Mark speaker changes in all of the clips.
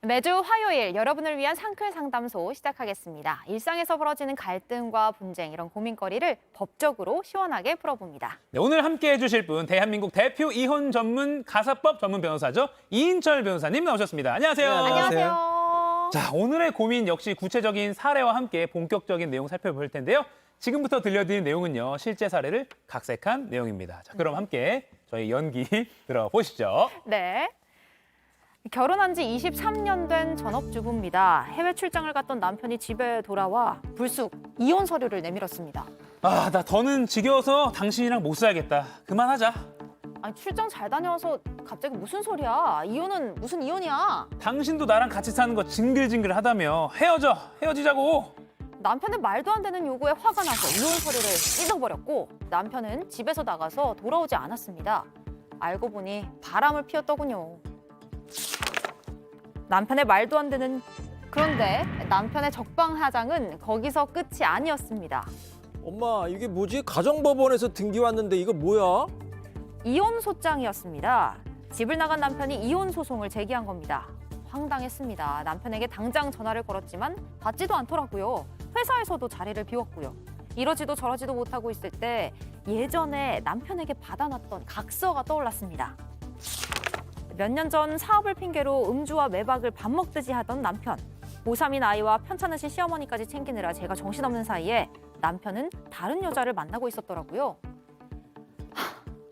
Speaker 1: 매주 화요일 여러분을 위한 상클 상담소 시작하겠습니다. 일상에서 벌어지는 갈등과 분쟁, 이런 고민거리를 법적으로 시원하게 풀어봅니다.
Speaker 2: 네, 오늘 함께 해주실 분 대한민국 대표 이혼 전문 가사법 전문 변호사죠. 이인철 변호사님 나오셨습니다. 안녕하세요.
Speaker 3: 네,
Speaker 1: 안녕하세요.
Speaker 2: 자, 오늘의 고민 역시 구체적인 사례와 함께 본격적인 내용 살펴볼 텐데요. 지금부터 들려드린 내용은요. 실제 사례를 각색한 내용입니다. 자, 그럼 함께 저희 연기 들어보시죠.
Speaker 1: 네. 결혼한 지 23년 된 전업주부입니다. 해외 출장을 갔던 남편이 집에 돌아와 불쑥 이혼 서류를 내밀었습니다.
Speaker 2: 아, 나 더는 지겨워서 당신이랑 못 살겠다. 그만하자.
Speaker 1: 아니, 출장 잘 다녀와서 갑자기 무슨 소리야? 이혼은 무슨 이혼이야?
Speaker 2: 당신도 나랑 같이 사는 거 징글징글하다며. 헤어지자고.
Speaker 1: 남편의 말도 안 되는 요구에 화가 나서 이혼 서류를 찢어버렸고 남편은 집에서 나가서 돌아오지 않았습니다. 알고 보니 바람을 피웠더군요. 남편의 말도 안 되는 그런데 남편의 적방하장은 거기서 끝이 아니었습니다.
Speaker 3: 엄마, 이게 뭐지? 가정법원에서 등기 왔는데 이거 뭐야?
Speaker 1: 이혼 소장이었습니다. 집을 나간 남편이 이혼 소송을 제기한 겁니다. 황당했습니다. 남편에게 당장 전화를 걸었지만 받지도 않더라고요. 회사에서도 자리를 비웠고요. 이러지도 저러지도 못하고 있을 때 예전에 남편에게 받아놨던 각서가 떠올랐습니다. 몇 년 전 사업을 핑계로 음주와 외박을 밥 먹듯이 하던 남편. 고3인 아이와 편찮으신 시어머니까지 챙기느라 제가 정신없는 사이에 남편은 다른 여자를 만나고 있었더라고요.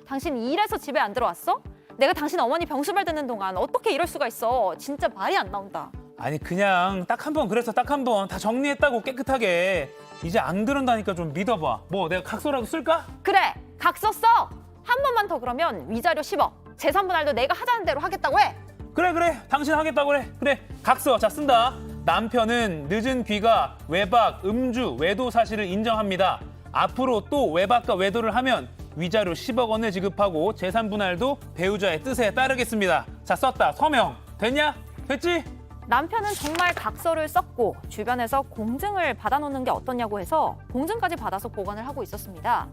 Speaker 1: 당신 일해서 집에 안 들어왔어? 내가 당신 어머니 병수발 듣는 동안 어떻게 이럴 수가 있어? 진짜 말이 안 나온다.
Speaker 2: 아니 그냥 딱 한 번 그래서 딱 한 번 다 정리했다고 깨끗하게. 이제 안 그런다니까 좀 믿어봐. 뭐 내가 각서라도 쓸까?
Speaker 1: 그래, 각서 써! 한 번만 더 그러면 위자료 10억. 재산 분할도 내가 하자는 대로 하겠다고 해.
Speaker 2: 그래 당신 하겠다고 그래 각서. 자, 쓴다. 남편은 늦은 귀가, 외박, 음주, 외도 사실을 인정합니다. 앞으로 또 외박과 외도를 하면 위자료 10억 원을 지급하고 재산 분할도 배우자의 뜻에 따르겠습니다. 자, 썼다. 서명. 됐냐? 됐지?
Speaker 1: 남편은 정말 각서를 썼고 주변에서 공증을 받아놓는 게 어떠냐고 해서 공증까지 받아서 보관을 하고 있었습니다.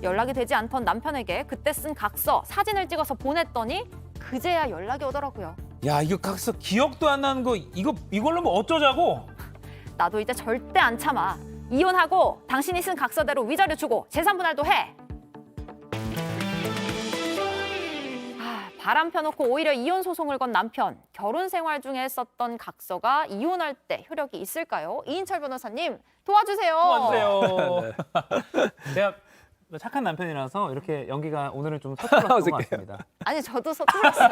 Speaker 1: 연락이 되지 않던 남편에게 그때 쓴 각서 사진을 찍어서 보냈더니 그제야 연락이 오더라고요.
Speaker 2: 야, 이거 각서 기억도 안 나는 거 이걸로 뭐 어쩌자고?
Speaker 1: 나도 이제 절대 안 참아. 이혼하고 당신이 쓴 각서대로 위자료 주고 재산 분할도 해. 바람 펴놓고 오히려 이혼 소송을 건 남편. 결혼 생활 중에 썼던 각서가 이혼할 때 효력이 있을까요? 이인철 변호사님 도와주세요.
Speaker 2: 도와주세요. 내가 착한 남편이라서 이렇게 연기가 오늘은 좀 서툴렀던 것 같습니다.
Speaker 1: 아니, 저도 서툴렀어요.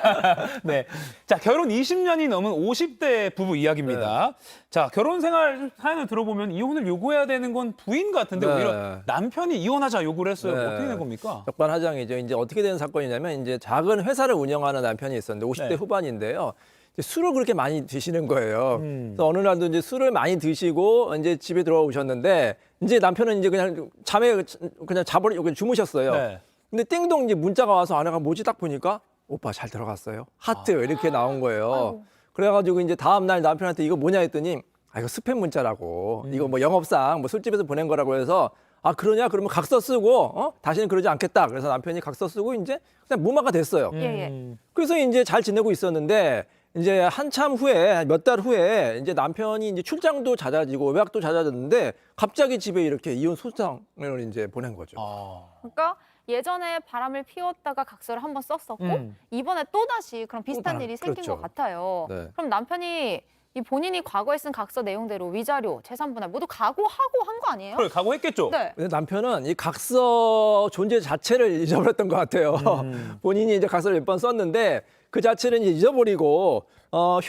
Speaker 2: 네. 자, 결혼 20년이 넘은 50대 부부 이야기입니다. 자, 결혼 생활 사연을 들어보면 이혼을 요구해야 되는 건 부인 같은데
Speaker 3: 네.
Speaker 2: 오히려 남편이 이혼하자 요구를 했어요.
Speaker 3: 네.
Speaker 2: 어떻게 된 겁니까?
Speaker 3: 적반하장이죠. 이제 어떻게 된 사건이냐면 이제 작은 회사를 운영하는 남편이 있었는데 50대
Speaker 2: 네.
Speaker 3: 후반인데요. 이제 술을 그렇게 많이 드시는 거예요. 그래서 어느 날도 이제 술을 많이 드시고 이제 집에 들어오셨는데 이제 남편은 이제 그냥 잠에 그냥 주무셨어요.
Speaker 2: 네.
Speaker 3: 근데 띵동 이제 문자가 와서 아내가 뭐지 딱 보니까 오빠 잘 들어갔어요. 하트 이렇게 나온 거예요.
Speaker 1: 아이고.
Speaker 3: 그래가지고 이제 다음 날 남편한테 이거 뭐냐 했더니 아 이거 스팸 문자라고 이거 뭐 영업상 뭐 술집에서 보낸 거라고 해서 아 그러냐 그러면 각서 쓰고 다시는 그러지 않겠다. 그래서 남편이 각서 쓰고 이제 그냥 무마가 됐어요.
Speaker 1: 예.
Speaker 3: 그래서 이제 잘 지내고 있었는데 이제 한참 후에 몇 달 후에 이제 남편이 이제 출장도 잦아지고 외박도 잦아졌는데 갑자기 집에 이렇게 이혼 소장을 이제 보낸 거죠.
Speaker 1: 그러니까 예전에 바람을 피웠다가 각서를 한번 썼었고 이번에 또다시 그런 비슷한 일이 생긴
Speaker 3: 그렇죠.
Speaker 1: 것 같아요.
Speaker 3: 네.
Speaker 1: 그럼 남편이 이 본인이 과거에 쓴 각서 내용대로 위자료, 재산 분할 모두 각오하고 한 거 아니에요?
Speaker 2: 그걸 각오했겠죠?
Speaker 1: 네.
Speaker 3: 근데 남편은 이 각서 존재 자체를 잊어버렸던 것 같아요. 본인이 이제 각서를 몇 번 썼는데 그 자체를 이제 잊어버리고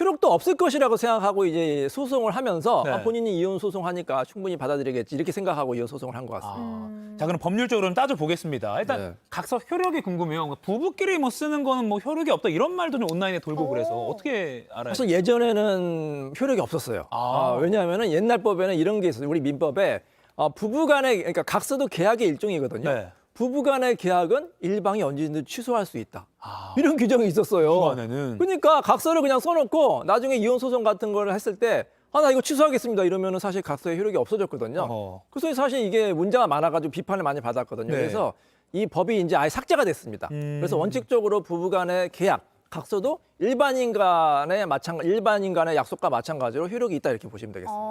Speaker 3: 효력도 없을 것이라고 생각하고 이제 소송을 하면서
Speaker 2: 네.
Speaker 3: 본인이 이혼 소송하니까 충분히 받아들이겠지 이렇게 생각하고 이혼 소송을 한 것 같습니다.
Speaker 2: 자, 그럼 법률적으로는 따져보겠습니다. 일단
Speaker 3: 네.
Speaker 2: 각서 효력이 궁금해요. 부부끼리 뭐 쓰는 거는 뭐 효력이 없다 이런 말도 좀 온라인에 돌고 그래서 어떻게 알아요?
Speaker 3: 사실 예전에는 효력이 없었어요. 왜냐하면 옛날 법에는 이런 게 있어요. 우리 민법에 부부간의 그러니까 각서도 계약의 일종이거든요.
Speaker 2: 네.
Speaker 3: 부부간의 계약은 일방이 언제든지 취소할 수 있다. 이런 규정이 있었어요.
Speaker 2: 부부간에는.
Speaker 3: 그러니까 각서를 그냥 써놓고 나중에 이혼 소송 같은 거를 했을 때 나 이거 취소하겠습니다. 이러면은 사실 각서의 효력이 없어졌거든요. 그래서 사실 이게 문제가 많아가지고 비판을 많이 받았거든요.
Speaker 2: 네.
Speaker 3: 그래서 이 법이 이제 아예 삭제가 됐습니다. 그래서 원칙적으로 부부간의 계약 각서도 일반인 간의 약속과 마찬가지로 효력이 있다 이렇게 보시면 되겠습니다.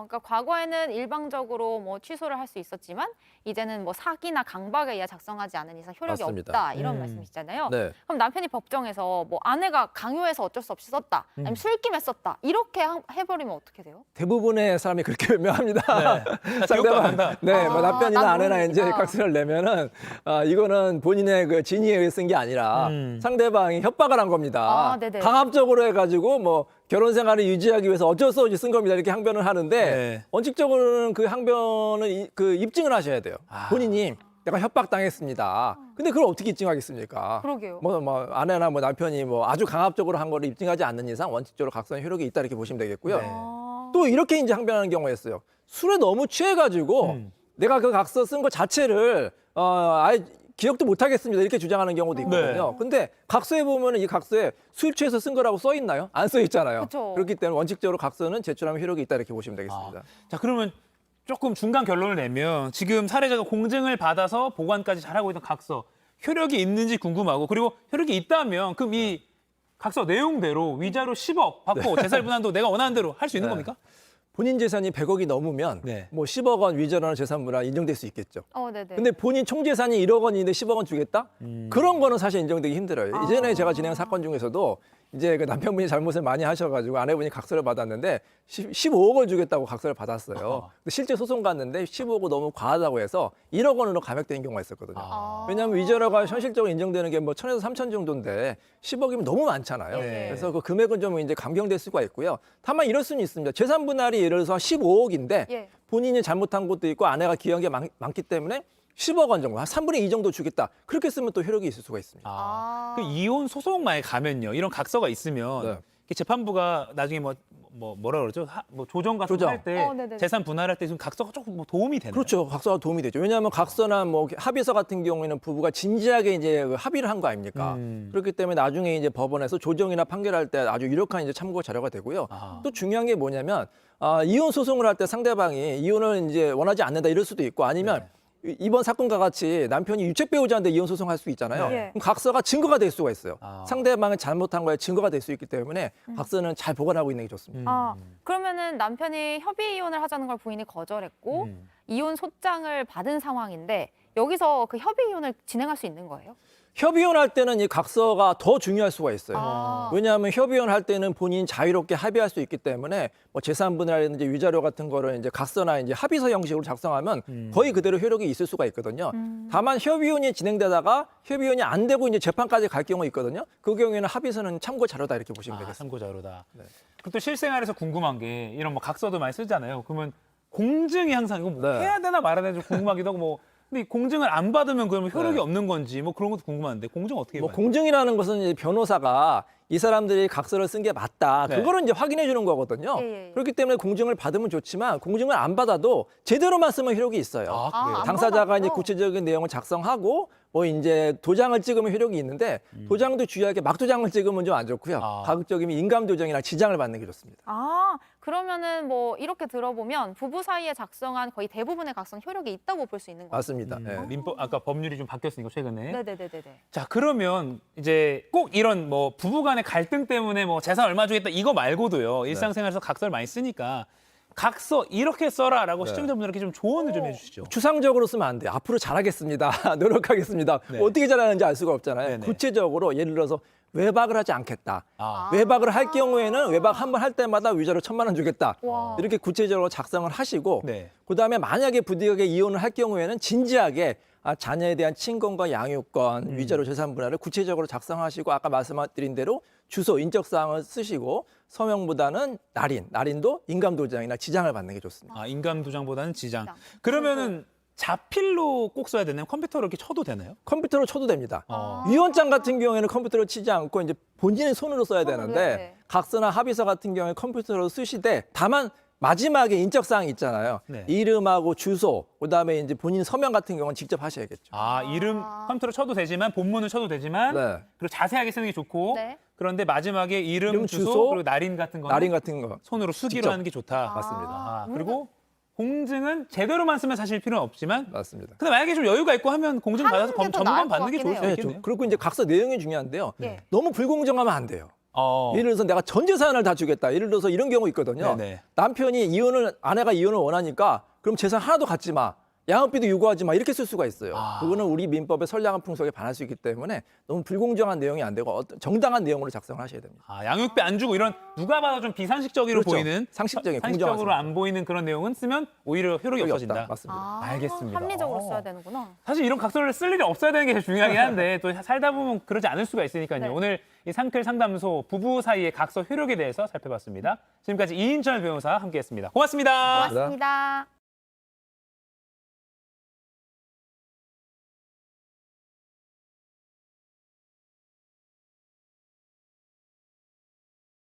Speaker 1: 그러니까 과거에는 일방적으로 뭐 취소를 할 수 있었지만 이제는 뭐 사기나 강박에 의해 작성하지 않은 이상 효력이
Speaker 3: 맞습니다.
Speaker 1: 없다 이런 말씀이시잖아요.
Speaker 3: 네.
Speaker 1: 그럼 남편이 법정에서 뭐 아내가 강요해서 어쩔 수 없이 썼다, 아니면 술김에 썼다 이렇게 해버리면 어떻게 돼요?
Speaker 3: 대부분의 사람이 그렇게 변명합니다.
Speaker 2: 나 기억도 안 난다.
Speaker 3: 네, 뭐 남편이나
Speaker 1: 난
Speaker 3: 아내나 이제
Speaker 1: 모르니까.
Speaker 3: 각서를 내면은 이거는 본인의 그 진의에 의해 쓴 게 아니라 상대방이 협박을 한 겁니다.
Speaker 1: 네네.
Speaker 3: 강압적으로 해가지고 뭐 결혼 생활을 유지하기 위해서 어쩔 수 없이 쓴 겁니다. 이렇게 항변을 하는데
Speaker 2: 네.
Speaker 3: 원칙적으로는 그 항변을 그 입증을 하셔야 돼요. 본인이 내가 협박당했습니다. 근데 그걸 어떻게 입증하겠습니까?
Speaker 1: 그러게요.
Speaker 3: 뭐 아내나 뭐 남편이 뭐 아주 강압적으로 한 거를 입증하지 않는 이상 원칙적으로 각서는 효력이 있다 이렇게 보시면 되겠고요.
Speaker 2: 네.
Speaker 3: 또 이렇게 이제 항변하는 경우가 있어요. 술에 너무 취해가지고 내가 그 각서 쓴 거 자체를 아예 기억도 못 하겠습니다. 이렇게 주장하는 경우도 있거든요.
Speaker 2: 네.
Speaker 3: 근데 각서에 보면은 이 각서에 술 취해서 쓴 거라고 써 있나요? 안 써 있잖아요.
Speaker 1: 그쵸.
Speaker 3: 그렇기 때문에 원칙적으로 각서는 제출하면 효력이 있다 이렇게 보시면 되겠습니다.
Speaker 2: 자, 그러면 조금 중간 결론을 내면 지금 사례자가 공증을 받아서 보관까지 잘하고 있던 각서 효력이 있는지 궁금하고, 그리고 효력이 있다면 그럼 이 각서 내용대로 위자료 10억 받고 재산 분할도 내가 원하는 대로 할 수 있는
Speaker 3: 네.
Speaker 2: 겁니까?
Speaker 3: 본인 재산이 100억이 넘으면
Speaker 2: 네.
Speaker 3: 뭐 10억 원 위자료나 재산 분할 인정될 수 있겠죠.
Speaker 1: 네네.
Speaker 3: 근데 본인 총 재산이 1억 원인데 10억 원 주겠다? 그런 거는 사실 인정되기 힘들어요. 이전에 제가 진행한 사건 중에서도 이제 그 남편분이 잘못을 많이 하셔가지고 아내분이 각서를 받았는데 15억을 주겠다고 각서를 받았어요. 근데 실제 소송 갔는데 15억은 너무 과하다고 해서 1억 원으로 감액되는 경우가 있었거든요. 왜냐하면 위자료가 현실적으로 인정되는 게 뭐 1,000에서 3,000 정도인데 10억이면 너무 많잖아요.
Speaker 2: 네.
Speaker 3: 그래서 그 금액은 좀 이제 감경될 수가 있고요. 다만 이럴 수는 있습니다. 재산 분할이 예를 들어서 15억인데
Speaker 1: 예.
Speaker 3: 본인이 잘못한 것도 있고 아내가 기여한 게 많기 때문에 10억 원 정도, 한 3분의 2 정도 주겠다. 그렇게 쓰면 또 효력이 있을 수가 있습니다.
Speaker 2: 그 이혼 소송만에 가면요, 이런 각서가 있으면
Speaker 3: 네.
Speaker 2: 재판부가 나중에 뭐라 그러죠? 뭐 조정 같은 거
Speaker 3: 조정.
Speaker 2: 할 때
Speaker 1: 네네.
Speaker 2: 재산 분할할 때 좀 각서가 조금 뭐 도움이 되나요?
Speaker 3: 그렇죠. 각서가 도움이 되죠. 왜냐하면 각서나 뭐 합의서 같은 경우에는 부부가 진지하게 이제 그 합의를 한 거 아닙니까? 그렇기 때문에 나중에 이제 법원에서 조정이나 판결할 때 아주 유력한 이제 참고 자료가 되고요. 또 중요한 게 뭐냐면 이혼 소송을 할 때 상대방이 이혼을 이제 원하지 않는다 이럴 수도 있고 아니면 이번 사건과 같이 남편이 유책 배우자인데 이혼 소송할 수 있잖아요.
Speaker 1: 네.
Speaker 3: 그럼 각서가 증거가 될 수가 있어요. 상대방이 잘못한 거에 증거가 될 수 있기 때문에 각서는 잘 보관하고 있는 게 좋습니다.
Speaker 1: 그러면은 남편이 협의 이혼을 하자는 걸 부인이 거절했고 이혼 소장을 받은 상황인데 여기서 그 협의 이혼을 진행할 수 있는 거예요?
Speaker 3: 협의혼 할 때는 이 각서가 더 중요할 수가 있어요.
Speaker 1: 아.
Speaker 3: 왜냐하면 협의혼 할 때는 본인 자유롭게 합의할 수 있기 때문에 뭐 재산 분할이라든지 위자료 같은 거를 이제 각서나 이제 합의서 형식으로 작성하면 거의 그대로 효력이 있을 수가 있거든요. 다만 협의혼이 진행되다가 협의혼이 안 되고 이제 재판까지 갈 경우 있거든요. 그 경우에는 합의서는 참고 자료다 이렇게 보시면 되겠습니다.
Speaker 2: 참고 자료다. 그리고 또 실생활에서 궁금한 게 이런 뭐 각서도 많이 쓰잖아요. 그러면 공증이 항상 이거 뭐
Speaker 3: 네.
Speaker 2: 해야 되나 말아야 되나 좀 궁금하기도 하고 뭐 근데 이 공증을 안 받으면 그러면 효력이 없는 건지 뭐 그런 것도 궁금한데 공증 어떻게
Speaker 3: 뭐
Speaker 2: 봐요?
Speaker 3: 공증이라는 것은 이제 변호사가 이 사람들이 각서를 쓴 게 맞다.
Speaker 2: 네.
Speaker 3: 그거를 이제 확인해 주는 거거든요.
Speaker 1: 예.
Speaker 3: 그렇기 때문에 공증을 받으면 좋지만 공증을 안 받아도 제대로만 쓰면 효력이 있어요.
Speaker 2: 그래요?
Speaker 1: 안
Speaker 3: 당사자가 이제
Speaker 1: 받아도?
Speaker 3: 구체적인 내용을 작성하고 뭐 이제 도장을 찍으면 효력이 있는데 도장도 주의하게 막 도장을 찍으면 좀 안 좋고요. 가급적이면 인감 도장이나 지장을 받는 게 좋습니다.
Speaker 1: 그러면은 뭐 이렇게 들어보면 부부 사이에 작성한 거의 대부분의 각서는 효력이 있다고 볼 수 있는 거죠.
Speaker 3: 맞습니다. 네.
Speaker 2: 민법 아까 법률이 좀 바뀌었으니까 최근에.
Speaker 1: 네네네네.
Speaker 2: 자, 그러면 이제 꼭 이런 뭐 부부 간의 갈등 때문에 뭐 재산 얼마 주겠다 이거 말고도요. 일상생활에서 각서를 많이 쓰니까 각서 이렇게 써라라고 시청자분들께 좀 조언을 좀 해주시죠.
Speaker 3: 추상적으로 쓰면 안 돼요. 앞으로 잘하겠습니다. 노력하겠습니다.
Speaker 2: 네.
Speaker 3: 어떻게 잘하는지 알 수가 없잖아요.
Speaker 2: 네네.
Speaker 3: 구체적으로 예를 들어서 외박을 하지 않겠다.
Speaker 2: 아.
Speaker 3: 외박을 할 경우에는 외박 한 번 할 때마다 위자료 1,000만 원 주겠다.
Speaker 1: 와.
Speaker 3: 이렇게 구체적으로 작성을 하시고
Speaker 2: 네.
Speaker 3: 그다음에 만약에 부득이하게 이혼을 할 경우에는 진지하게 자녀에 대한 친권과 양육권, 위자료 재산 분할을 구체적으로 작성하시고 아까 말씀드린 대로 주소, 인적 사항을 쓰시고 서명보다는 날인도 인감 도장이나 지장을 받는 게 좋습니다.
Speaker 2: 인감 도장보다는 지장.
Speaker 1: 지장.
Speaker 2: 그러면은 자필로 꼭 써야 되나요? 컴퓨터로 이렇게 쳐도 되나요?
Speaker 3: 컴퓨터로 쳐도 됩니다. 위원장 같은 경우에는 컴퓨터로 치지 않고 이제 본인의 손으로 써야 되는데
Speaker 1: 네.
Speaker 3: 각서나 합의서 같은 경우에 컴퓨터로 쓰시되 다만 마지막에 인적 사항 있잖아요.
Speaker 2: 네.
Speaker 3: 이름하고 주소, 그다음에 이제 본인 서명 같은 경우는 직접 하셔야겠죠.
Speaker 2: 이름 컴퓨터로 쳐도 되지만 본문은 쳐도 되지만
Speaker 3: 네.
Speaker 2: 그리고 자세하게 쓰는 게 좋고
Speaker 1: 네.
Speaker 2: 그런데 마지막에 이름,
Speaker 3: 이름,
Speaker 2: 주소,
Speaker 3: 주소,
Speaker 2: 그리고 날인 같은 거
Speaker 3: 날인 같은 거
Speaker 2: 손으로 수기로
Speaker 3: 직접.
Speaker 2: 하는 게 좋다.
Speaker 3: 맞습니다.
Speaker 2: 그리고 공증은 제대로만 쓰면 사실 필요는 없지만
Speaker 3: 맞습니다.
Speaker 2: 근데 만약에 좀 여유가 있고 하면 공증 받아서
Speaker 1: 하는 게더
Speaker 2: 점검
Speaker 1: 나을 것
Speaker 2: 받는 게
Speaker 1: 같긴
Speaker 2: 좋을 수
Speaker 1: 해요.
Speaker 2: 있겠네요.
Speaker 3: 그리고 이제 각서 내용이 중요한데요.
Speaker 1: 네.
Speaker 3: 너무 불공정하면 안 돼요. 예를 들어서 내가 전 재산을 다 주겠다. 예를 들어서 이런 경우 있거든요.
Speaker 2: 네네.
Speaker 3: 남편이 아내가 이혼을 원하니까 그럼 재산 하나도 갖지 마. 양육비도 요구하지 마. 이렇게 쓸 수가 있어요. 그거는 우리 민법의 선량한 풍속에 반할 수 있기 때문에 너무 불공정한 내용이 안 되고 정당한 내용으로 작성을 하셔야 됩니다.
Speaker 2: 양육비 안 주고 이런 누가 봐도 좀 비상식적으로
Speaker 3: 그렇죠.
Speaker 2: 보이는
Speaker 3: 상식적인,
Speaker 2: 상식적으로
Speaker 3: 공정하지
Speaker 2: 안 보이는 그런 내용은 쓰면 오히려 효력이
Speaker 3: 없다.
Speaker 2: 없어진다.
Speaker 3: 맞습니다.
Speaker 2: 알겠습니다.
Speaker 1: 합리적으로
Speaker 2: 어.
Speaker 1: 써야 되는구나.
Speaker 2: 사실 이런 각서를 쓸 일이 없어야 되는 게 제일 중요하긴 한데 또 살다 보면 그러지 않을 수가 있으니까요.
Speaker 1: 네.
Speaker 2: 오늘 이 상클 상담소 부부 사이의 각서 효력에 대해서 살펴봤습니다. 지금까지 이인철 변호사 함께했습니다. 고맙습니다.
Speaker 1: 고맙습니다.